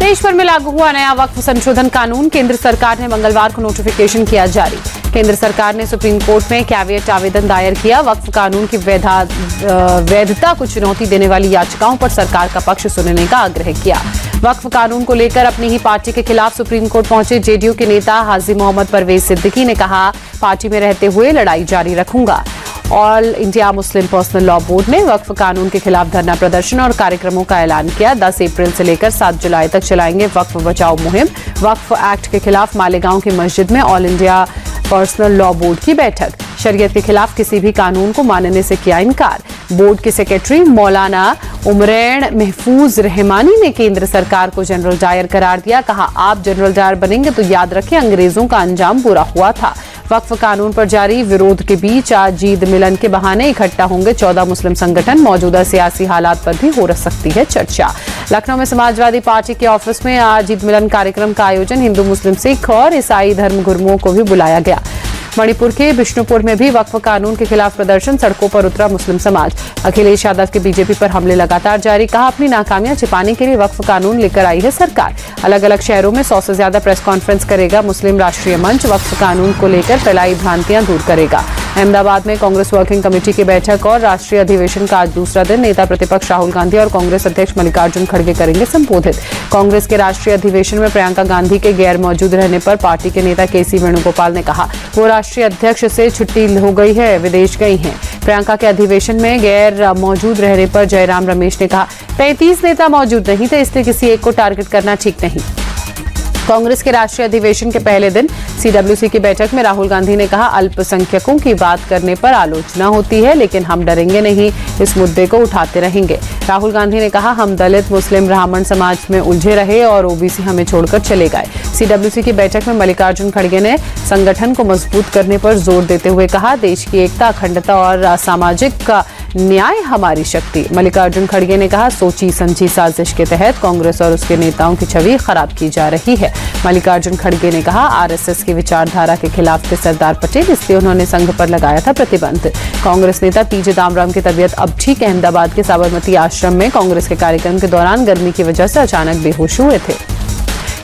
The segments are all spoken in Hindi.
देश भर में लागू हुआ नया वक्फ संशोधन कानून। केंद्र सरकार ने मंगलवार को नोटिफिकेशन किया जारी। केंद्र सरकार ने सुप्रीम कोर्ट में कैविएट आवेदन दायर किया। वक्फ कानून की वैधता को चुनौती देने वाली याचिकाओं पर सरकार का पक्ष सुनने का आग्रह किया। वक्फ कानून को लेकर अपनी ही पार्टी के खिलाफ सुप्रीम कोर्ट पहुंचे जेडीयू के नेता हाजी मोहम्मद परवेज सिद्दीकी ने कहा, पार्टी में रहते हुए लड़ाई जारी रखूंगा। All India Muslim personal law board ने वक्फ कानून के खिलाफ धरना प्रदर्शन और कार्यक्रमों का ऐलान किया। 10 अप्रैल से लेकर 7 जुलाई तक चलाएंगे वक्फ बचाओ मुहिम। वक्फ एक्ट के खिलाफ मालेगांव की मस्जिद में all India personal law board की बैठक। शरीयत के खिलाफ किसी भी कानून को मानने से किया इनकार। बोर्ड के सेक्रेटरी मौलाना उमरैन महफूज रहमानी ने केंद्र सरकार को जनरल डायर करार दिया। कहा, आप जनरल डायर बनेंगे तो याद रखें अंग्रेजों का अंजाम बुरा हुआ था। वक्फ कानून पर जारी विरोध के बीच आज ईद मिलन के बहाने इकट्ठा होंगे 14 मुस्लिम संगठन। मौजूदा सियासी हालात पर भी हो सकती है चर्चा। लखनऊ में समाजवादी पार्टी के ऑफिस में आज ईद मिलन कार्यक्रम का आयोजन। हिंदू, मुस्लिम, सिख और ईसाई धर्म गुरुओं को भी बुलाया गया। मणिपुर के बिष्णुपुर में भी वक्फ कानून के खिलाफ प्रदर्शन। सड़कों पर उतरा मुस्लिम समाज। अखिलेश यादव के बीजेपी पर हमले लगातार जारी। कहा, अपनी नाकामियां छिपाने के लिए वक्फ कानून लेकर आई है सरकार। अलग अलग शहरों में 100 से ज्यादा प्रेस कॉन्फ्रेंस करेगा मुस्लिम राष्ट्रीय मंच। वक्फ कानून को लेकर फैलाई भ्रांतियां दूर करेगा। अहमदाबाद में कांग्रेस वर्किंग कमेटी की बैठक और राष्ट्रीय अधिवेशन का आज दूसरा दिन। नेता प्रतिपक्ष राहुल गांधी और कांग्रेस अध्यक्ष मल्लिकार्जुन खड़गे करेंगे संबोधित। कांग्रेस के राष्ट्रीय अधिवेशन में प्रियंका गांधी के गैर मौजूद रहने पर पार्टी के नेता केसी वेणुगोपाल ने कहा, वो राष्ट्रीय अध्यक्ष से छुट्टी हो गई है, विदेश गई हैं। प्रियंका के अधिवेशन में गैर मौजूद रहने पर जयराम रमेश ने कहा, 33 नेता मौजूद नहीं थे, इसलिए किसी एक को टारगेट करना ठीक नहीं। कांग्रेस के राष्ट्रीय अधिवेशन के पहले दिन सीडब्ल्यूसी की बैठक में राहुल गांधी ने कहा, अल्पसंख्यकों की बात करने पर आलोचना होती है, लेकिन हम डरेंगे नहीं, इस मुद्दे को उठाते रहेंगे। राहुल गांधी ने कहा, हम दलित, मुस्लिम, ब्राह्मण समाज में उलझे रहे और ओबीसी हमें छोड़कर चले गए। सीडब्ल्यूसी की बैठक में मल्लिकार्जुन खड़गे ने संगठन को मजबूत करने पर जोर देते हुए कहा, देश की एकता, अखंडता और सामाजिक न्याय हमारी शक्ति। मल्लिकार्जुन खड़गे ने कहा, सोची समझी साजिश के तहत कांग्रेस और उसके नेताओं की छवि खराब की जा रही है। मल्लिकार्जुन खड़गे ने कहा, आरएसएस की विचारधारा के खिलाफ थे सरदार पटेल, इसलिए उन्होंने संघ पर लगाया था प्रतिबंध। कांग्रेस नेता पी चिदंबरम की तबीयत अब ठीक है। अहमदाबाद के साबरमती आश्रम में कांग्रेस के कार्यक्रम के दौरान गर्मी की वजह से अचानक बेहोश हुए थे।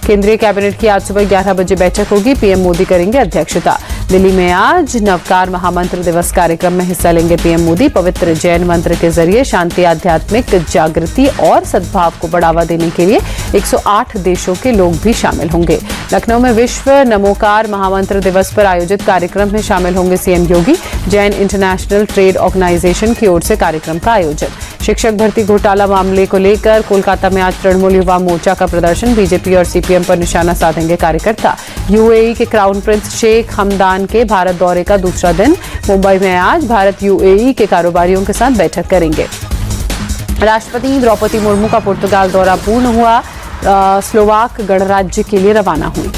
केंद्रीय कैबिनेट की आज सुबह 11 बजे बैठक होगी। पीएम मोदी करेंगे अध्यक्षता। दिल्ली में आज नवकार महामंत्र दिवस कार्यक्रम में हिस्सा लेंगे पीएम मोदी। पवित्र जैन मंत्र के जरिए शांति, आध्यात्मिक जागृति और सद्भाव को बढ़ावा देने के लिए 108 देशों के लोग भी शामिल होंगे। लखनऊ में विश्व नमोकार महामंत्र दिवस पर आयोजित कार्यक्रम में शामिल होंगे सीएम योगी। जैन इंटरनेशनल ट्रेड ऑर्गेनाइजेशन की ओर से कार्यक्रम का आयोजन। शिक्षक भर्ती घोटाला मामले को लेकर कोलकाता में आज तृणमूल युवा मोर्चा का प्रदर्शन। बीजेपी और सीपीएम पर निशाना साधेंगे कार्यकर्ता। यूएई के क्राउन प्रिंस शेख हमदान के भारत दौरे का दूसरा दिन। मुंबई में आज भारत यूएई के कारोबारियों के साथ बैठक करेंगे। राष्ट्रपति द्रौपदी मुर्मू का पुर्तगाल दौरा पूर्ण हुआ। स्लोवाक गणराज्य के लिए रवाना हुई।